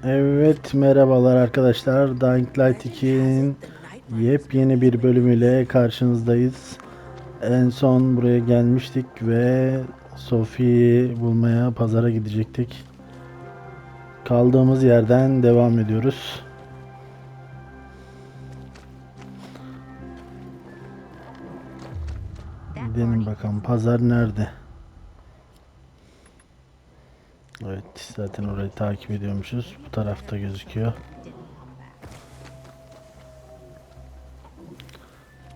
Evet, merhabalar arkadaşlar. Dying Light 2'nin yepyeni bir bölümüyle karşınızdayız. En son buraya gelmiştik ve Sophie'yi bulmaya pazara gidecektik. Kaldığımız yerden devam ediyoruz. Gidelim bakalım, pazar nerede? Evet, zaten orayı takip ediyormuşuz. Bu tarafta gözüküyor.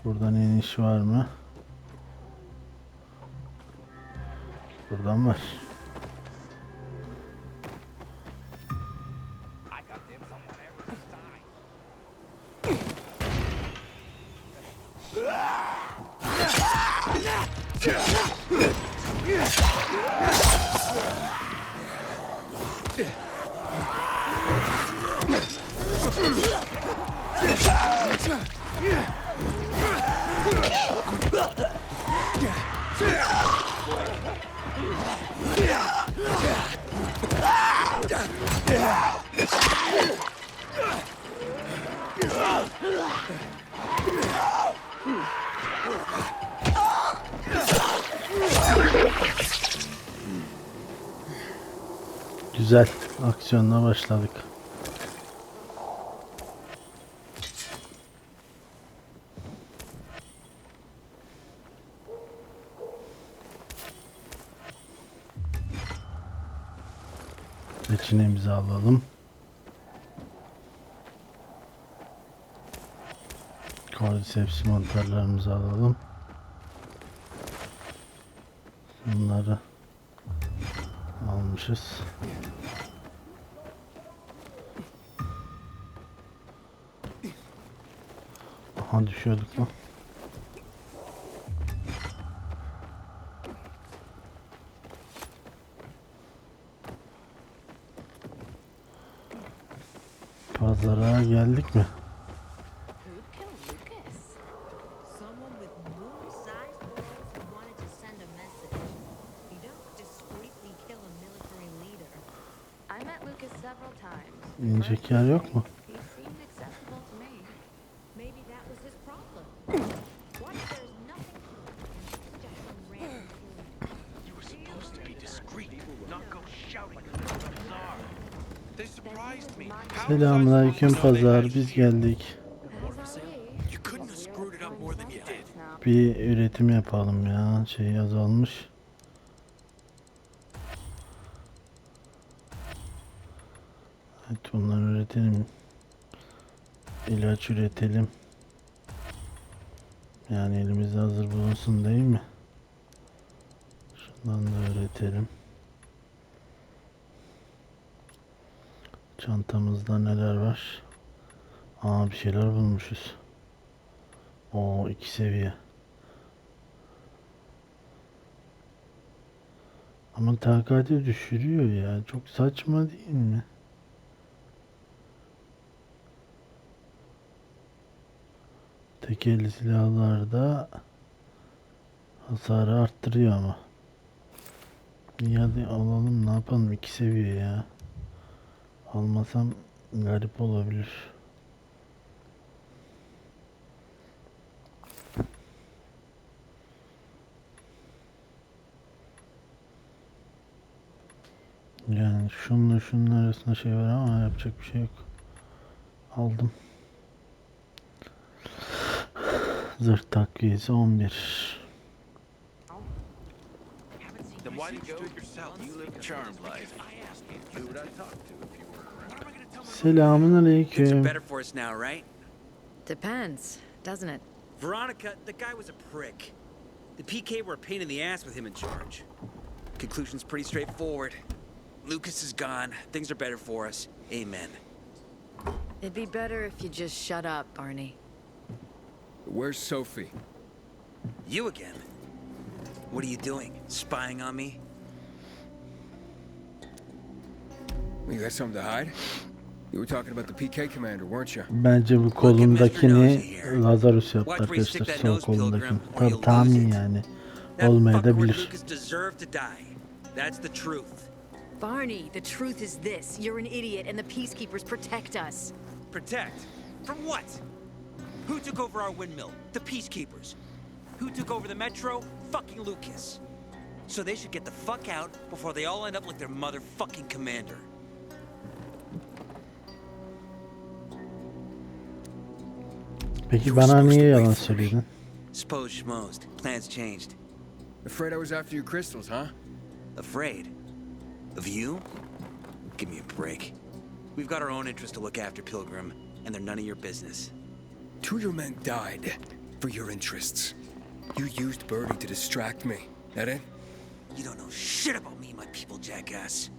Buradan iniş var mı? Buradan var. Güzel, aksiyonla başladık. İçine alalım. Cordyceps mantarlarımızı alalım. Bunları almışız. Aha, düşüyorduk lan. Pazara geldik mi? İnecek yer yok mu? Selamünaleyküm pazar, biz geldik. Bir üretim yapalım ya, şey azalmış. Evet, bunları üretelim. İlaç üretelim. Yani elimizde hazır bulunsun değil mi? Şundan da üretelim. Çantamızda neler var? Aa, bir şeyler bulmuşuz. O 2 seviye. Ama takati düşürüyor ya. Çok saçma değil mi? Tekerli silahlarda hasarı arttırıyor ama. İyi, hadi alalım, ne yapalım, 2 seviye ya. Almasam garip olabilir. Yani şununla şunun arasında şey var ama yapacak bir şey yok. Aldım. Zırh takviyesi 11. Selamun aleyküm. Depends, doesn't it? Veronica, the guy was a prick. The PK were a pain in the ass with him in charge. Conclusion's pretty straightforward. Lucas is gone. Things are better for us. Amen. It'd be better if you just shut up, Barney. Where's Sophie? You again? What are you doing? Spying on me? You got something to hide? You were talking about the PK commander, weren't you? Bence bu kolundakini Lazarus yaptı arkadaşlar. Sol kolundakini. Tabii tahmin yani. That fucker Olmayabilir. Lucas deserved to die. That's the truth. Barney, the truth is this. You're an idiot and the peacekeepers protect us. Protect? From what? Who took over our windmill? The peacekeepers. Who took over the metro? Fucking Lucas. So they should get the fuck out before they all end up like their motherfucking commander. Peki bana niye yalan söyledin? Suppose schmozed. Plans changed. Afraid I was after your crystals, huh? Afraid? Of you? Give me a break. We've got our own interests to look after, Pilgrim, and they're none of your business. 2 of your men died for your interests. You used Birdie to distract me. That it? You don't know shit about me and my people, jackass.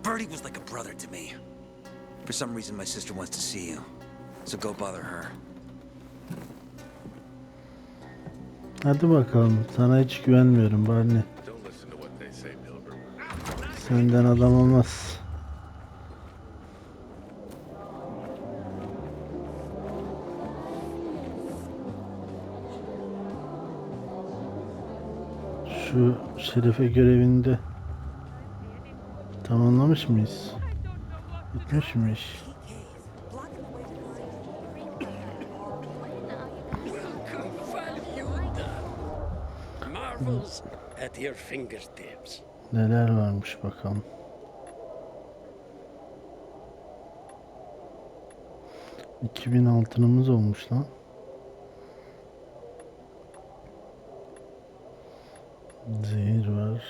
Birdie was like a brother to me. For some reason, my sister wants to see you. So go bother her. Hadi bakalım. Sana hiç güvenmiyorum Barney. Don't listen to what they say, Pilgrim. Senden adam olmaz. Şu şerefe görevinde tamamlamış mıyız? Bitmişmiş. Marvels at your fingertips. Neler varmış bakalım. $2000 altınımız olmuş lan. Zehir var.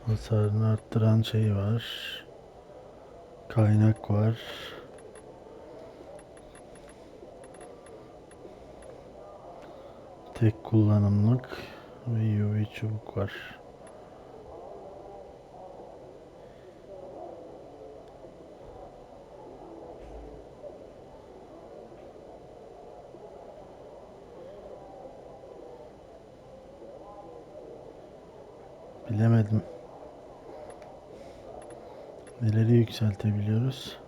Hasarını arttıran şey var. Kaynak var. Tek kullanımlık ve UV çubuk var. Bilemedim. Neleri yükseltebiliyoruz?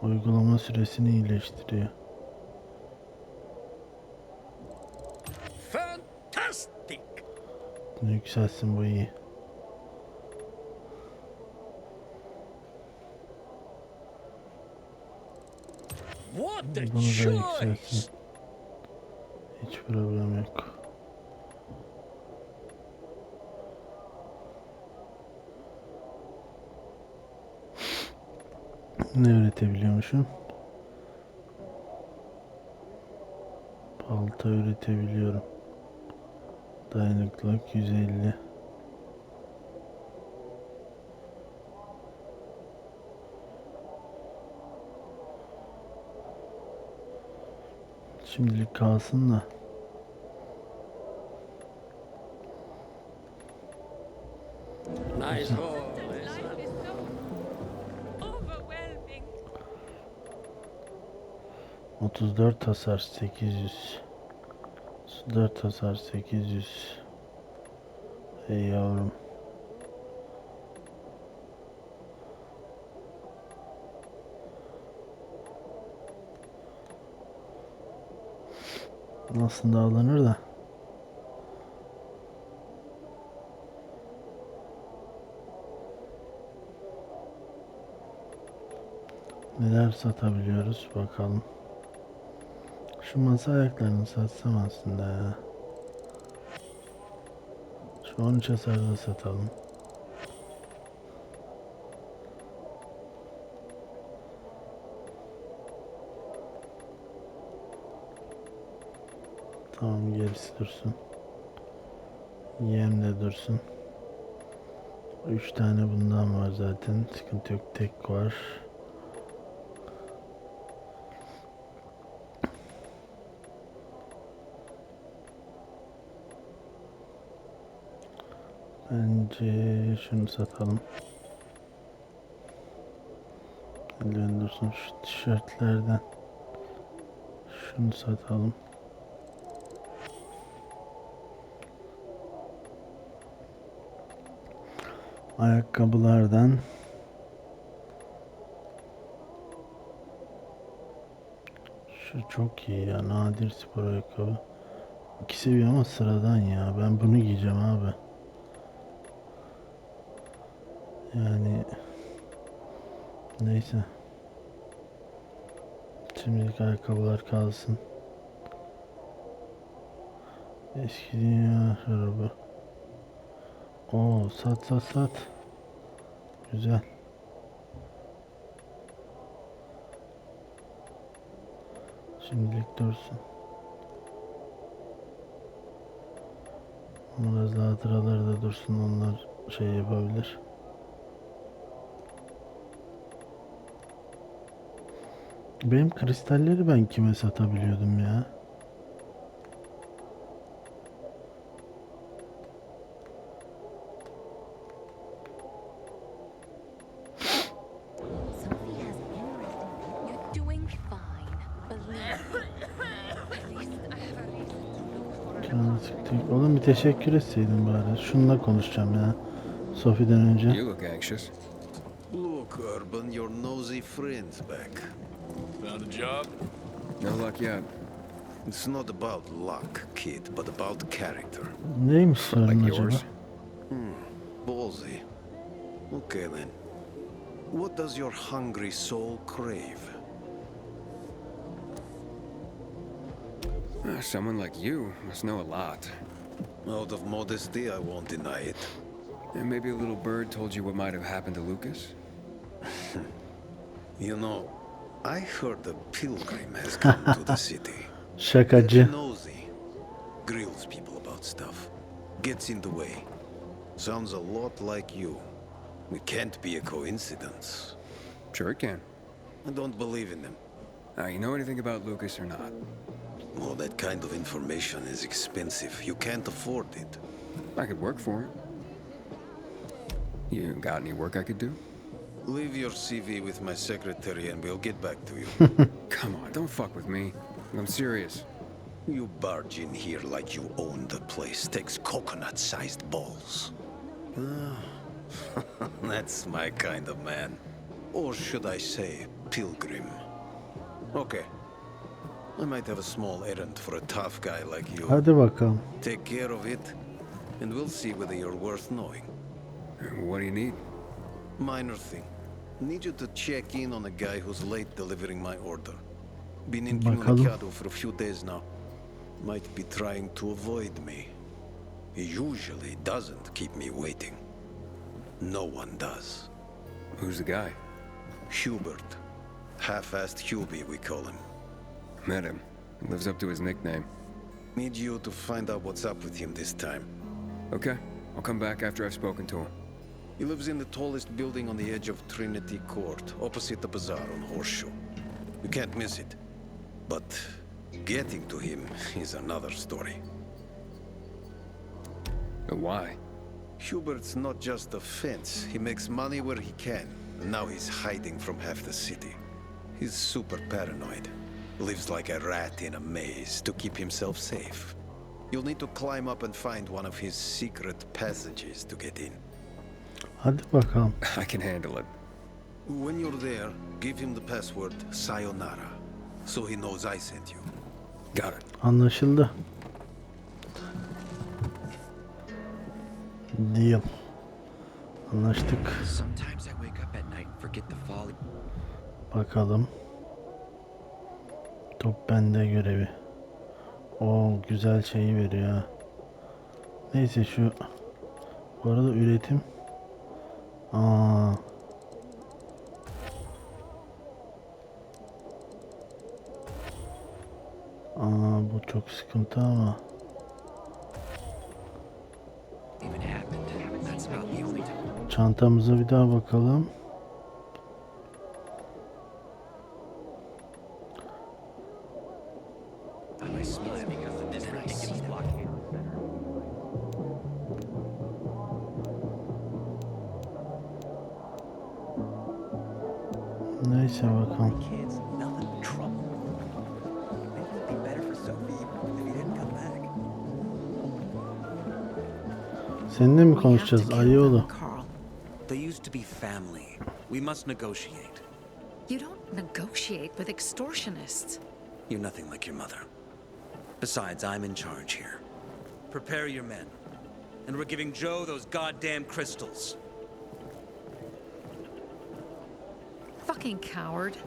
Uygulama süresini iyileştiriyor. Fantastic! Bunu yükselsin, bu iyi. What a Bunu da choice! yükselsin. Hiç problem yok. Ne üretebiliyormuşum? Balta üretebiliyorum. Dayanıklılık 150. Şimdilik kalsın da. Nice hole, isn't Life it? is so overwhelming. 34 hasar 800. 34 hasar 800. Ey yavrum. Aslında alınır da. Neler satabiliyoruz bakalım. Şu masa ayaklarını satsam aslında ya. Şu 13 hasarda satalım. Tamam, gerisi dursun. Yem de dursun. 3 tane bundan var zaten. Sıkıntı yok. Tek var. Bence şunu satalım. Elden dursun. Şu tişörtlerden şunu satalım. Ayakkabılardan Şu çok iyi ya. Nadir spor ayakkabı. 2 seviye ama sıradan ya. Ben bunu giyeceğim abi. Yani neyse. Şimdilik ayakkabılar kalsın. Eski dünya şarabı. Oo, sat sat sat. Güzel. Şimdilik dursun. Biraz daha hatıraları da dursun. Onlar şey yapabilir. Benim kristalleri ben kime satabiliyordum ya? Sophie has interesting. You're doing fine. Believe me. At least I have a reason to look for Canı sıktık. Oğlum bir teşekkür etseydin bari. Şununla konuşacağım ya. Sophie'den önce. You look anxious. Look, Urban, your nosy friend's back. Found a job? No luck yet. It's not about luck, kid, but about character. Neymiş sorun Like acaba? yours. Ballsy. Okay then. What does your hungry soul crave? Someone like you must know a lot. Out of modesty, I won't deny it. And maybe a little bird told you what might have happened to Lucas? You know, I heard a pilgrim has come to the city. Şakacı. Nosy. Grills people about stuff. Gets in the way. Sounds a lot like you. It can't be a coincidence. Sure it can. I don't believe in them. You know anything about Lucas or not? Well, that kind of information is expensive. You can't afford it. I could work for it. You got any work I could do? Leave your CV with my secretary and we'll get back to you. Come on, don't fuck with me. I'm serious. You barge in here like you own the place. Takes coconut-sized balls. That's my kind of man. Or should I say, pilgrim. Okay. I might have a small errand for a tough guy like you. Hadi bakalım. Take care of it, and we'll see whether you're worth knowing. What do you need? Minor thing. Need you to check in on a guy who's late delivering my order. Been in Bakalım. Comunicado for a few days now. Might be trying to avoid me. He usually doesn't keep me waiting. No one does. Who's the guy? Hubert. Half-assed Hubie, we call him. Met him. Lives up to his nickname. Need you to find out what's up with him this time. Okay, I'll come back after I've spoken to him. He lives in the tallest building on the edge of Trinity Court, opposite the bazaar on Horseshoe. You can't miss it. But getting to him is another story. Why? Hubert's not just a fence. He makes money where he can. And now he's hiding from half the city. He's super paranoid. Lives like a rat in a maze to keep himself safe. You'll need to climb up and find one of his secret passages to get in. Hadi bakalım. I can handle it. When you're there, give him the password Sayonara, so he knows I sent you. Got it. Anlaşıldı. Deal. Anlaştık. Sometimes I wake up at night and forget the folly. Bakalım. Top bende görevi. O güzel şeyi veriyor ha. Neyse şu. Bu arada üretim. Aa. Bu çok sıkıntı ama. Even happened. That's about the only time. Çantamıza bir daha bakalım. I smile because of this ridiculous blockade. Neyse bakalım. Kids, nothing but trouble. Maybe it'd be better for Sophie if he didn't come back. Seninle mi konuşacağız Ayıoğlu? Carl, they used to be family. We must negotiate. You don't negotiate with extortionists. You're nothing like your mother. Besides, I'm in charge here. Prepare your men. And we're giving Joe those goddamn crystals. Fucking coward.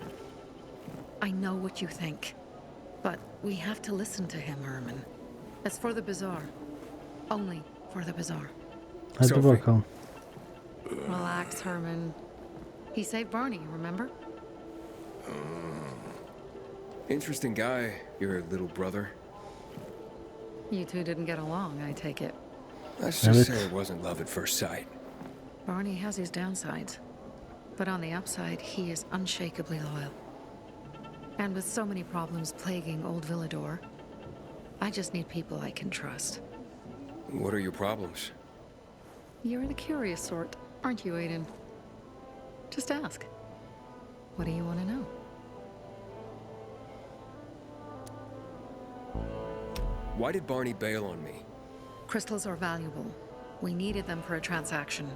I know what you think. But we have to listen to him, Herman. It's for the bazaar. Only for the bazaar. Hadi Sophie. bakalım. Relax, Herman. He saved Barney, remember? Interesting guy, your little brother. You two didn't get along, I take it. Let's just Evet. say it wasn't love at first sight. Barney has his downsides. But on the upside, he is unshakably loyal. And with so many problems plaguing old Villador, I just need people I can trust. What are your problems? You're the curious sort, aren't you, Aiden? Just ask. What do you want to know? Why did Barney bail on me? Crystals are valuable. We needed them for a transaction.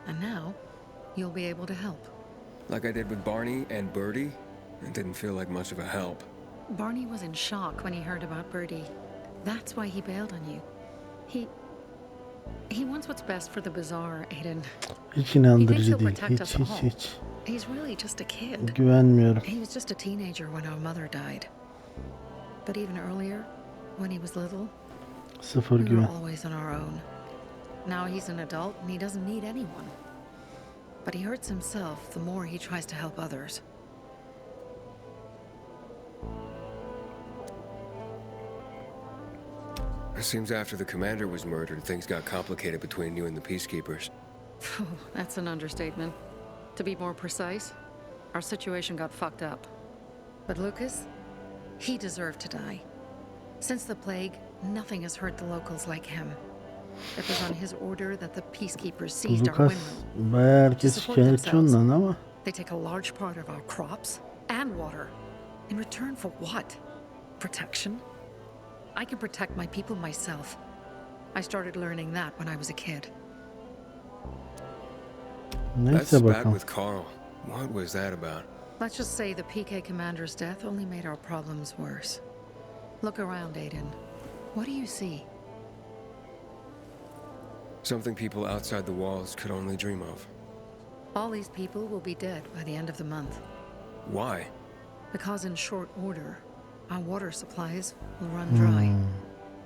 And now, you'll be able to help. Like I did with Barney and Birdie? It didn't feel like much of a help. Barney was in shock when he heard about Birdie. That's why he bailed on you. He wants what's best for the bazaar, Aiden. Hiç He thinks inandırıcı he'll değil. protect us Hiç all. hiç hiç. He's really just a kid. Güvenmiyorum. He was just a teenager when our mother died. But even earlier, when he was little, Sıfır we were güven. always on our own. Now he's an adult and he doesn't need anyone. But he hurts himself the more he tries to help others. It seems after the commander was murdered, things got complicated between you and the peacekeepers. That's an understatement. To be more precise, our situation got fucked up. But Lucas, he deserved to die. Since the plague, nothing has hurt the locals like him. It was on his order that the peacekeepers seized our Lucas windmill. bayağı herkes support şikayetçi themselves. ondan ama. They take a large part of our crops and water. In return for what? Protection? I can protect my people myself. I started learning that when I was a kid. Let's Neyse back bakalım. with Carl. What was that about? Let's just say the PK commander's death only made our problems worse. Look around, Aiden. What do you see? Something people outside the walls could only dream of. All these people will be dead by the end of the month. Why? Because in short order, our water supplies will run dry.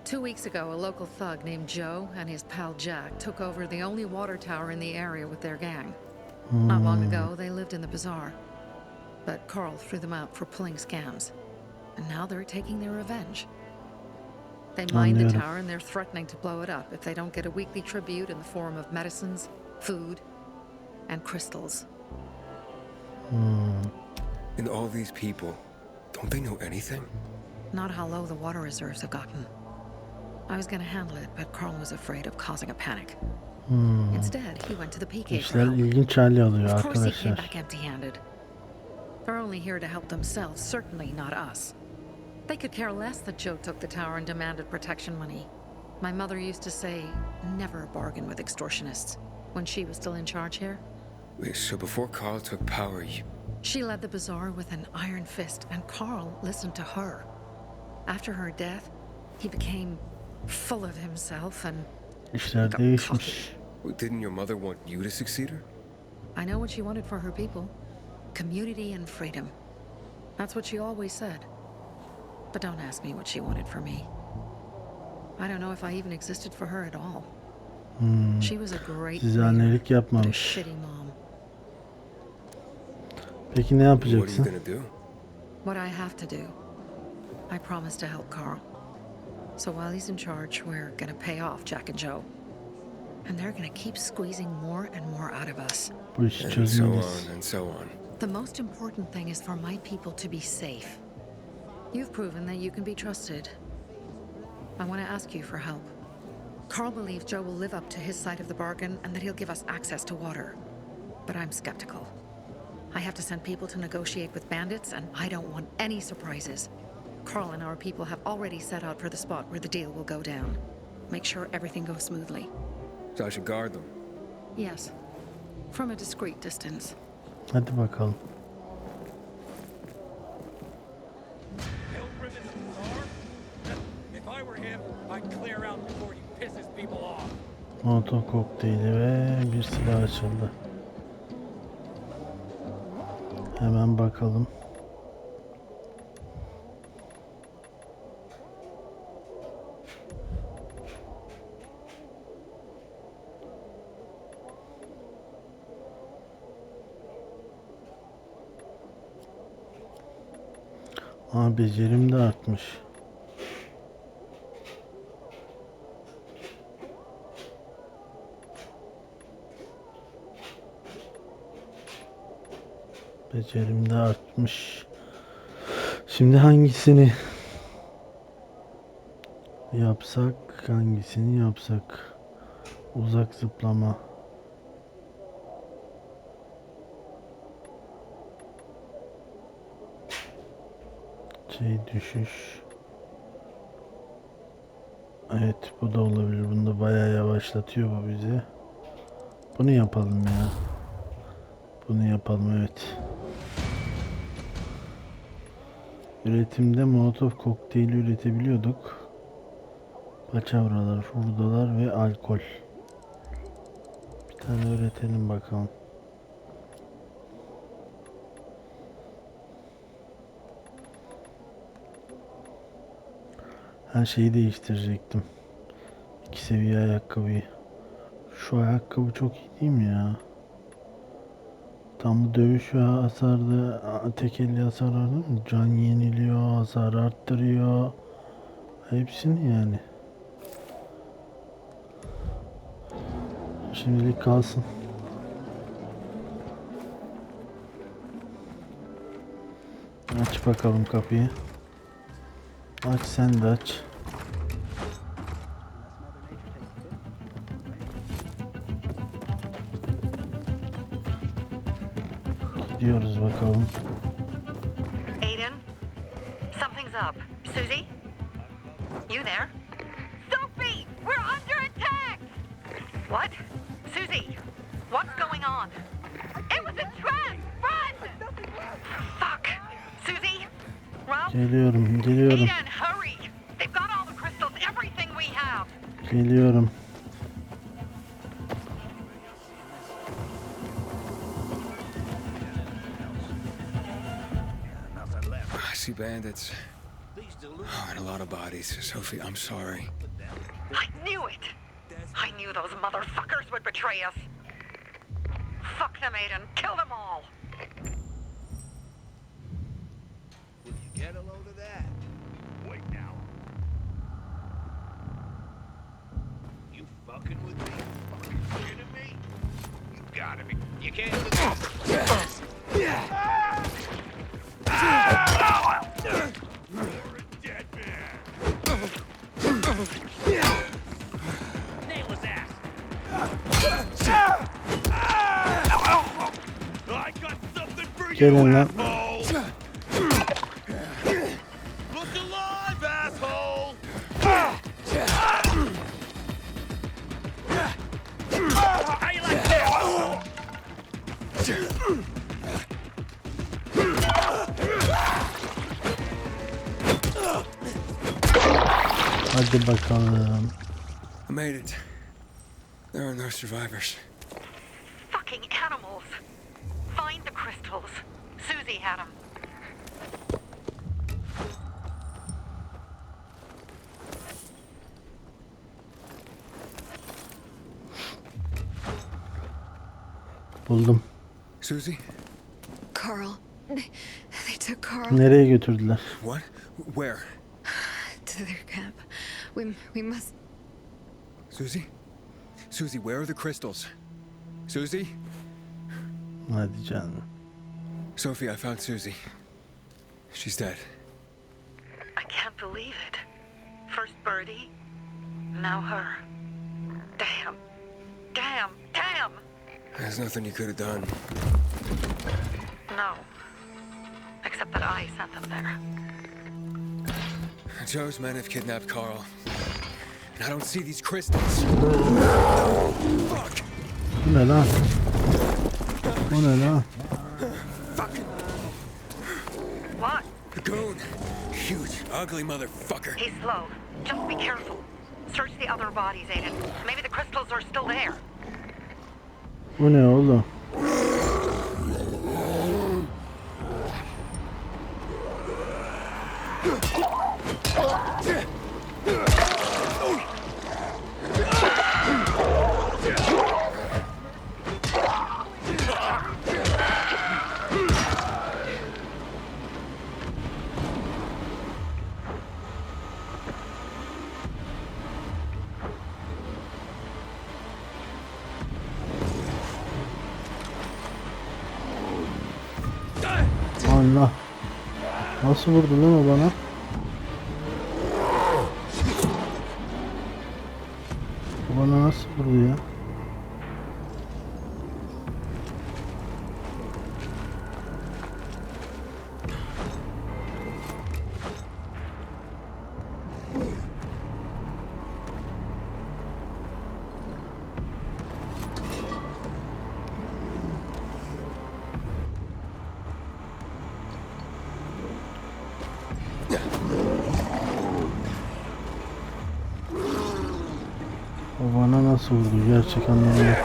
2 weeks ago, a local thug named Joe and his pal Jack took over the only water tower in the area with their gang. Not long ago, they lived in the bazaar. But Carl threw them out for pulling scams. And now they're taking their revenge. They mine the Anlıyorum. tower and they're threatening to blow it up if they don't get a weekly tribute in the form of medicines, food, and crystals. And all these people, don't they know anything? Not how low the water reserves have gotten. I was gonna handle it, but Carl was afraid of causing a panic. Instead, he went to the PK for İşler help. ilginç hal alıyor Of course he came arkadaşlar. back empty-handed. They're only here to help themselves, certainly not us. They could care less that Joe took the tower and demanded protection money. My mother used to say, never bargain with extortionists, when she was still in charge here. Wait, so before Carl took power, you... She led the bazaar with an iron fist, and Carl listened to her. After her death, he became full of himself and İşler got değişmiş. Wait, didn't your mother want you to succeed her? I know what she wanted for her people. Community and freedom. That's what she always said. But don't ask me what she wanted for me. I don't know if I even existed for her at all. She was a great Size leader, annelik but a yapmamış. shitty mom. Peki ne What are you yapacaksın? gonna do? What I have to do, I promised to help Carl. So while he's in charge, we're gonna pay off Jack and Joe. And they're gonna keep squeezing more and more out of us. Bu işi And so çözmeliyiz. on and so on. The most important thing is for my people to be safe. You've proven that you can be trusted. I want to ask you for help. Carl believes Joe will live up to his side of the bargain and that he'll give us access to water. But I'm skeptical. I have to send people to negotiate with bandits, and I don't want any surprises. Carl and our people have already set out for the spot where the deal will go down. Make sure everything goes smoothly. So I should guard them. Yes, from a discreet distance. Hadi bakalım. Help Molotov kokteyli ve bir silah açıldı. Hemen bakalım. Becerim de artmış. Becerim de artmış. Şimdi hangisini yapsak? Hangisini yapsak? Uzak zıplama. Düşüş. Evet, bu da olabilir. Bunda bayağı yavaşlatıyor bu bizi. Bunu yapalım ya. Bunu yapalım, evet. Üretimde molotov kokteyli üretebiliyorduk. Paçavralar, hurdalar ve alkol. Bir tane üretelim bakalım. Her şeyi değiştirecektim. 2 seviye ayakkabıyı. Şu ayakkabı çok iyi değil mi ya? Tam bu dövüş ve hasarda tek elli hasar var değil mi? Can yeniliyor, hasar arttırıyor. Hepsini yani. Şimdilik kalsın. Aç bakalım kapıyı. Aç, sen de aç. Gidiyoruz bakalım. Aiden, something's up. Susie? You there? Sophie! We're under attack! What? Susie, what's going on? It was a trap! Run! Fuck! Susie? Well, Geliyorum. Aiden, hurry! They've got all the crystals, everything we have! Geliyorum. I see bandits. Oh, and a lot of bodies. Sophie, I'm sorry. I knew it! I knew those motherfuckers would betray us! Fuck them, Aiden! Kill them all! Will you get a load of that? Wait now. You fucking with me? Fucking kidding me? You gotta be. You can't do this. You're a dead man. Nail his ass. I got something for you, Gelin lan. asshole. Look alive, asshole. How you like that? Hadi bakalım. I made it. There are no survivors. Fucking animals! Find the crystals. Susie had them. Buldum. Susie? Carl. They took Carl Nereye götürdüler? What? Where? to their camp. We must. Susie? Susie, where are the crystals? Susie? Hadi canım. Sophie, I found Susie. She's dead. I can't believe it. First Birdie, now her. Damn. Damn. Damn! There's nothing you could have done. No. Except that I sent them there. Joe's men have kidnapped Carl. And I don't see these crystals. Fuck! Bu ne lan? Bu ne lan? What? The goon. Huge, ugly motherfucker. He's slow. Just be careful. Search the other bodies, Aiden. Maybe the crystals are still there. Bu ne oğlum? Allah. Nasıl vurdu lan o bana? O bana nasıl vurdu ya? O bana nasıl vurdu gerçek anlamda?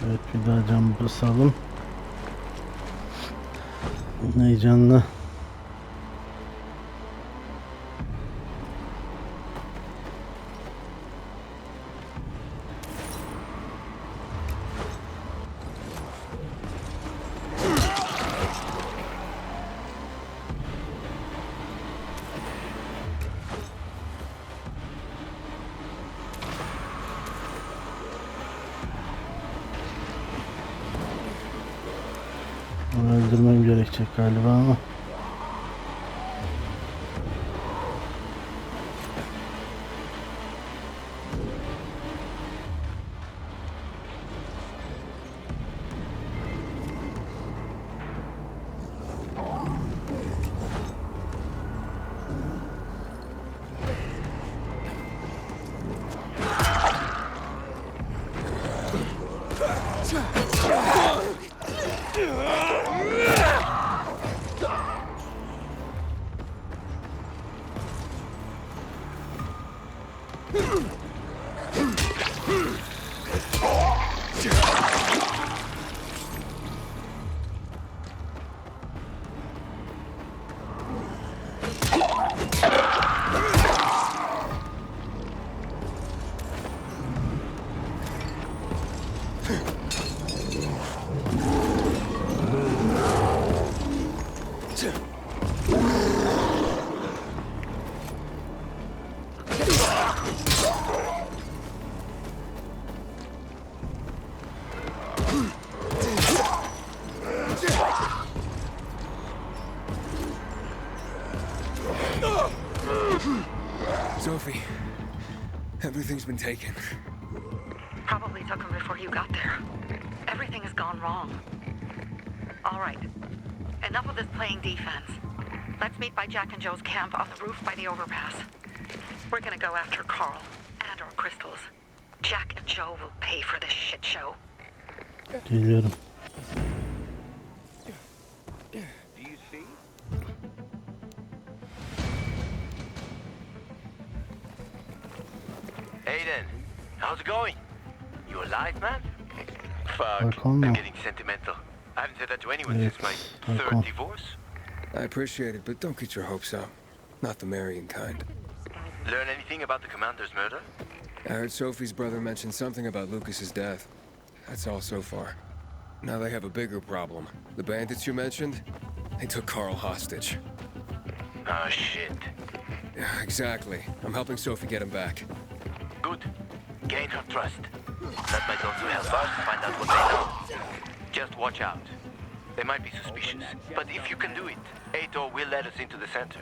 Evet, bir daha cam basalım. Heyecanlı. Onu öldürmem gerekecek galiba ama. Sophie, everything's been taken. Probably took him before you got there. Everything has gone wrong. All right. Enough of this playing defense. Let's meet by Jack and Joe's camp on the roof by the overpass. We're gonna go after Carl and our crystals. Jack and Joe will pay for this shit show. Geliyorum. Do you see? Aiden, how's it going? You alive, man? Fuck, Balkon mu? I'm getting sentimental. I haven't said that to anyone Evet, since my balkon. third divorce. I appreciate it, but don't get your hopes up. Not the marrying kind. Learn anything about the commander's murder? I heard Sophie's brother mention something about Lucas's death. That's all so far. Now they have a bigger problem. The bandits you mentioned, they took Carl hostage. Oh, shit. Yeah, exactly. I'm helping Sophie get him back. Good. Gain her trust. That might also help us find out what they know. Just watch out. They might be suspicious, but if you can do it, Aitor will let us into the center.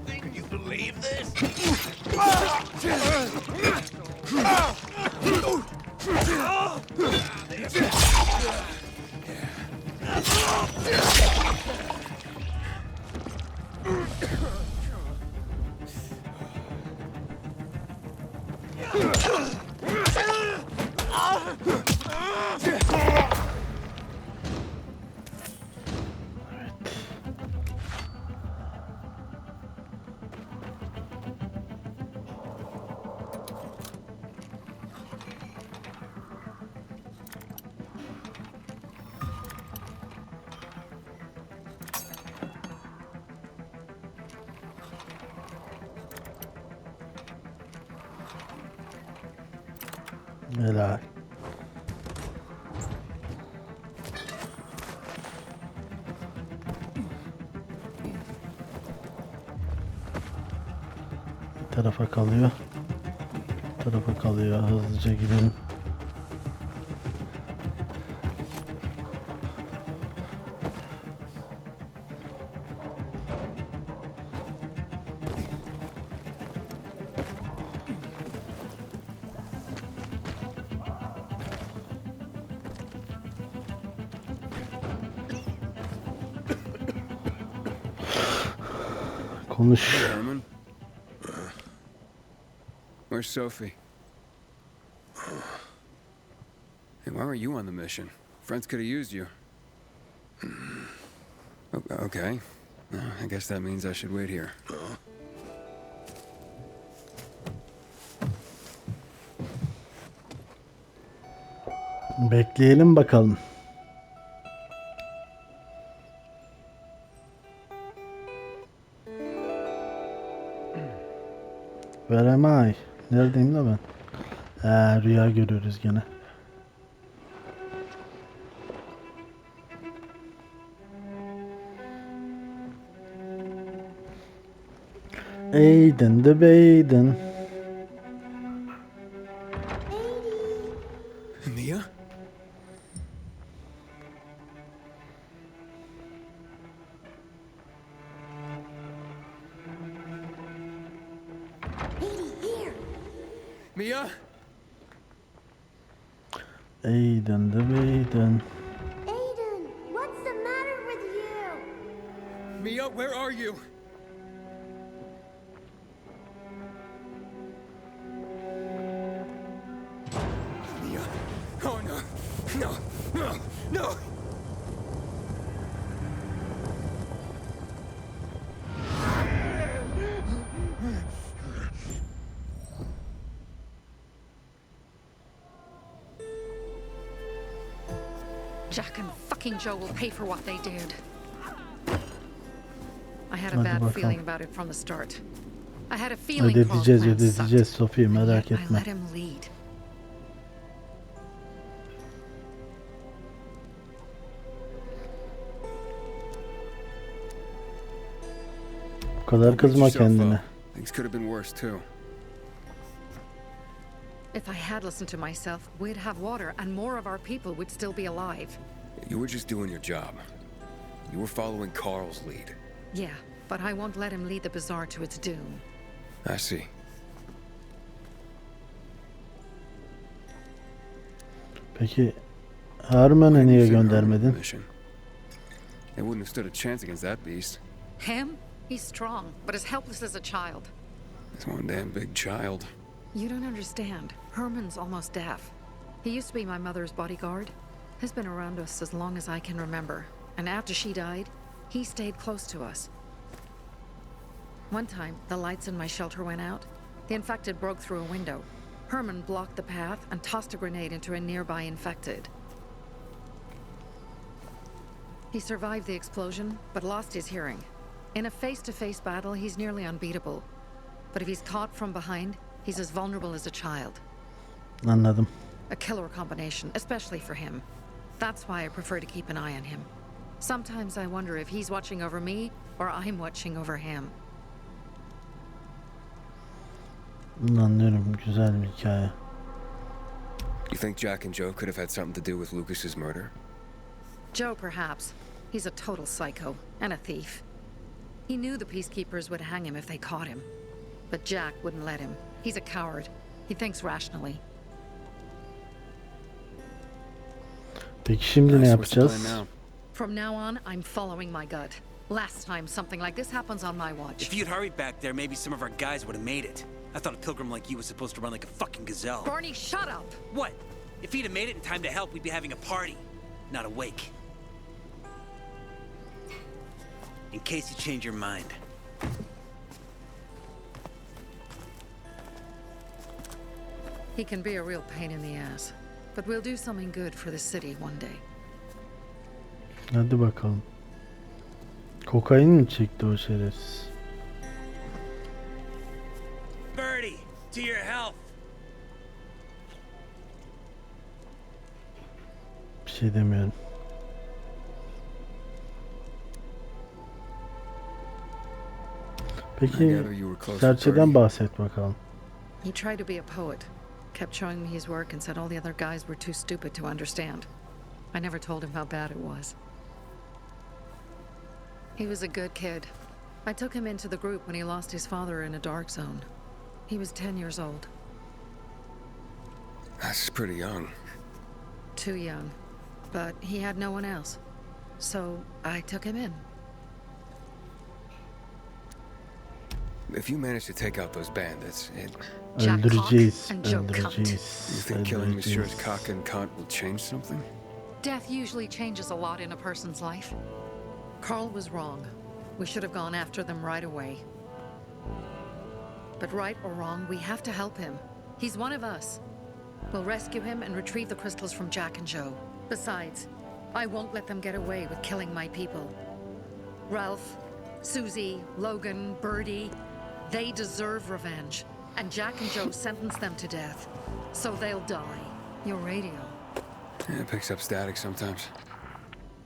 Can you believe this? Helal. Bir tarafa kalıyor. Bir tarafa kalıyor. Hızlıca gidelim. Konuş. Herman? Where's Sophie? Hey, why aren't you on the mission? Friends could have used you. Okay. I guess that means I should wait here. Bekleyelim bakalım. Where am I? Neredeyim la ben? Rüya görüyoruz gene. Aiden the Baden. Mia? Mia? Aiden the Baden. Aiden, what's the matter with you? Mia, where are you? Mia? Oh no! No! No! No! Jack and fucking Joe will pay for what they did. I had a Hadi bad bakalım. feeling about it from the start. I had a feeling Carl's Ödeteceğiz, plan ödeteceğiz sucked. Sophie, merak I etme. let him lead. Bu kadar kızma Beat yourself kendine. up. Things could have been worse too. If I had listened to myself, we'd have water and more of our people would still be alive. You were just doing your job. You were following Carl's lead. Yeah, but I won't let him lead the bazaar to its doom. I see. Peki Herman'ı niye göndermedin? Mission. They wouldn't have stood a chance against that beast. Him? He's strong, but as helpless as a child. He's one damn big child. You don't understand. Herman's almost deaf. He used to be my mother's bodyguard. He's been around us as long as I can remember. And after she died, he stayed close to us. One time, the lights in my shelter went out. The infected broke through a window. Herman blocked the path and tossed a grenade into a nearby infected. He survived the explosion, but lost his hearing. In a face-to-face battle, he's nearly unbeatable. But if he's caught from behind, he's as vulnerable as a child. Anladım. A killer combination, especially for him. That's why I prefer to keep an eye on him. Sometimes I wonder if he's watching over me or I'm watching over him. Anlıyorum, güzel bir hikaye. You think Jack and Joe could have had something to do with Lucas's murder? Joe, perhaps. He's a total psycho and a thief. He knew the peacekeepers would hang him if they caught him. But Jack wouldn't let him. He's a coward. He thinks rationally. Peki şimdi ne yapacağız? From now on, I'm following my gut. Last time something like this happens on my watch. If you'd hurried back there, maybe some of our guys would have made it. I thought a pilgrim like you was supposed to run like a fucking gazelle. Barney, shut up! What? If he'd have made it in time to help, we'd be having a party, not a wake. In case you change your mind. He can be a real pain in the ass. But we'll do something good for the city one day. Hadi bakalım. Kokain mi çekti o şerefsiz? Birdie, to your health. Bir şey demiyorum. Peki serçeden bahset bakalım. He tried to be a poet. Kept showing me his work and said all the other guys were too stupid to understand. I never told him how bad it was. He was a good kid. I took him into the group when he lost his father in a dark zone. He was 10 years old. That's pretty young. Too young. But he had no one else. So I took him in. If you manage to take out those bandits, Öldüreceğiz, and Joe öldüreceğiz, you think killing Messieurs öldüreceğiz. Cock and Cunt will change something? Death usually changes a lot in a person's life. Carl was wrong. We should have gone after them right away. But right or wrong, we have to help him. He's one of us. We'll rescue him and retrieve the crystals from Jack and Joe. Besides, I won't let them get away with killing my people. Ralph, Susie, Logan, Birdie, they deserve revenge. And Jack and Joe sentenced them to death. So they'll die. Your radio. Yeah, it picks up static sometimes.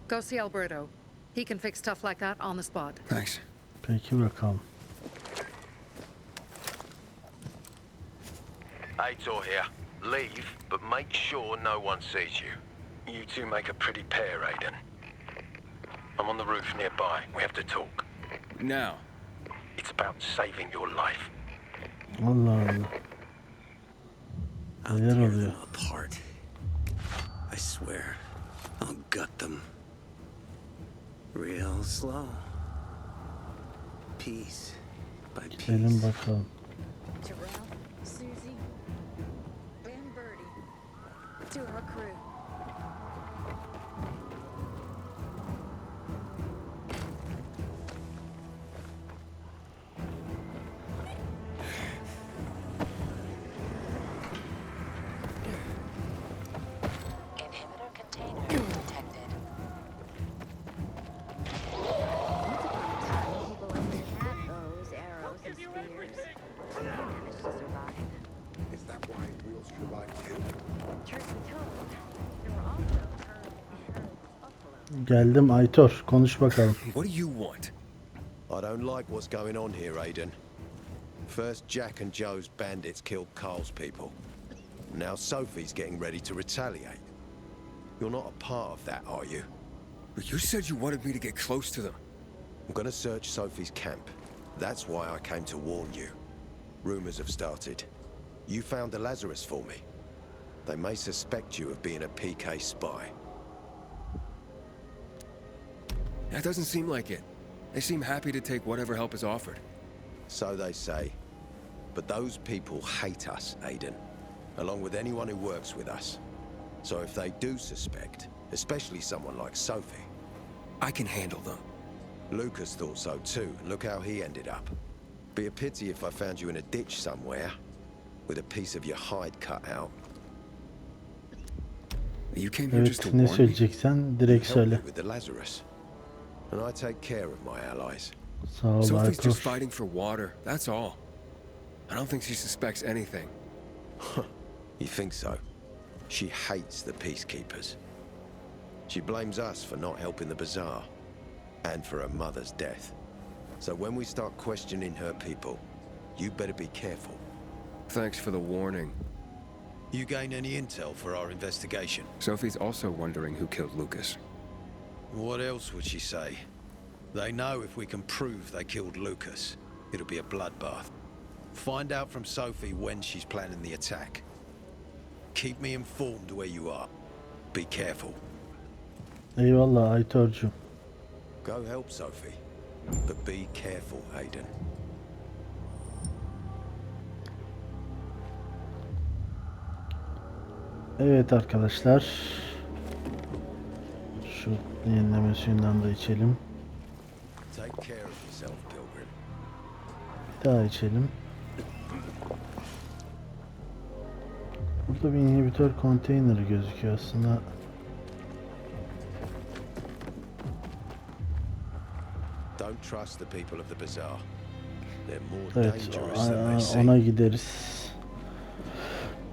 Go see Alberto. He can fix stuff like that on the spot. Thanks. Peki bakalım. Aitor here. Leave, but make sure no one sees you. You two make a pretty pair, Aiden. I'm on the roof nearby. We have to talk. Now. It's about saving your life. Allah Allah. I'll Neler tear oluyor? them apart. I swear, I'll gut them. Real slow. Piece by piece. Gelin bakalım. Terrell, Susie, and Birdie. To our crew. Inhibitor container detected. People like to have bows, arrows, and spears. They managed to survive. Is that why we'll survive too? Truth be told, there were also herds of buffalo. Geldim Aitor, konuş bakalım. What do you want? I don't like what's going on here, Aiden. First, Jack and Joe's bandits killed Carl's people. Now Sophie's getting ready to retaliate. You're not a part of that, are you? But you said you wanted me to get close to them. I'm gonna search Sophie's camp. That's why I came to warn you. Rumors have started. You found the Lazarus for me. They may suspect you of being a PK spy. That doesn't seem like it. They seem happy to take whatever help is offered. So they say. But those people hate us, Aiden. Along with anyone who works with us. So if they do suspect, especially someone like Sophie... I can handle them. Lucas thought so too. Look how he ended up. Be a pity if I found you in a ditch somewhere, with a piece of your hide cut out. You came here just to Evet, ne warn me? söyleyeceksen direkt You helped me söyle. with the Lazarus. And I take care of my allies. Sağ ol Sophie's Aitor. just fighting for water, that's all. I don't think she suspects anything. You think so? She hates the peacekeepers. She blames us for not helping the bazaar, and for her mother's death. So when we start questioning her people, you better be careful. Thanks for the warning. You gain any intel for our investigation? Sophie's also wondering who killed Lucas. What else would she say? They know if we can prove they killed Lucas, it'll be a bloodbath. Find out from Sophie when she's planning the attack. Keep me informed where you are. Be careful. Eyvallah Aitor'cum. Go help Sophie, but be careful, Aiden. Evet arkadaşlar. Şu yenileme suyundan da içelim. Take care of yourself, Pilgrim. Bir daha içelim. Burada bir inhibitör konteyneri gözüküyor aslında. Don't trust the people of the bazaar. They're more Evet, dangerous than they seem. ona gideriz.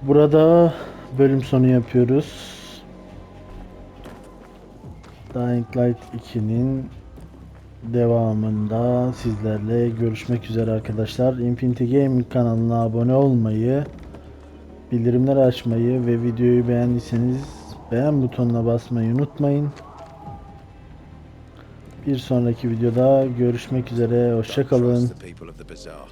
Burada bölüm sonu yapıyoruz. Dying Light 2'nin devamında sizlerle görüşmek üzere arkadaşlar. Infinity Gaming kanalına abone olmayı, bildirimleri açmayı ve videoyu beğendiyseniz beğen butonuna basmayı unutmayın. Bir sonraki videoda görüşmek üzere. Hoşça kalın. Trust the people of the bazaar.